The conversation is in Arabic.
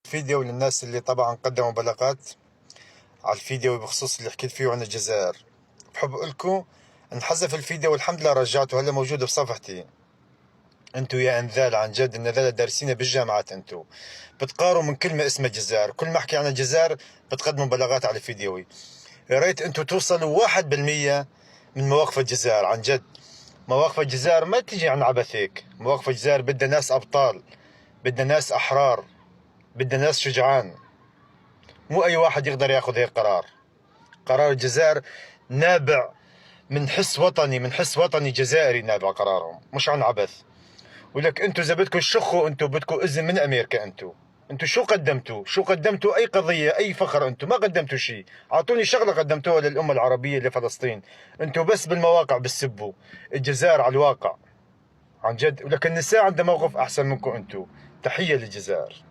فيديو للناس اللي طبعا قدموا بلاغات على الفيديو بخصوص اللي حكيت فيه عن الجزائر. بحب اقول لكم انحذف الفيديو والحمد لله رجعته، هلا موجود بصفحتي. انتو يا انذال عن جد النذالة دارسين بالجامعات، انتو بتقاروا من كلمة اسمها الجزائر، كل ما احكي عن الجزائر بتقدموا بلاغات على فيديوي. يا ريت انتو توصلوا 1% من مواقف الجزائر. عن جد مواقف الجزائر ما تجي عن عبث هيك، مواقف الجزائر بدها ناس ابطال، بدها ناس احرار، بدها ناس شجعان. مو اي واحد يقدر ياخذ هيك قرار. قرار الجزائر نابع من حس وطني، من حس وطني جزائري نابع قرارهم، مش عن عبث. ولك انتو اذا بدكم تشخوا، انتو بدكم اذن من امريكا. انتو شو قدمتوا؟ شو قدمتوا؟ اي قضيه، اي فخر؟ انتو ما قدمتوا شيء. اعطوني شغله قدمتوها للامه العربيه لفلسطين. انتو بس بالمواقع بتسبوا الجزائر على الواقع. عن جد. ولكن النساء عندها موقف احسن منكم انتو. تحيه للجزائر.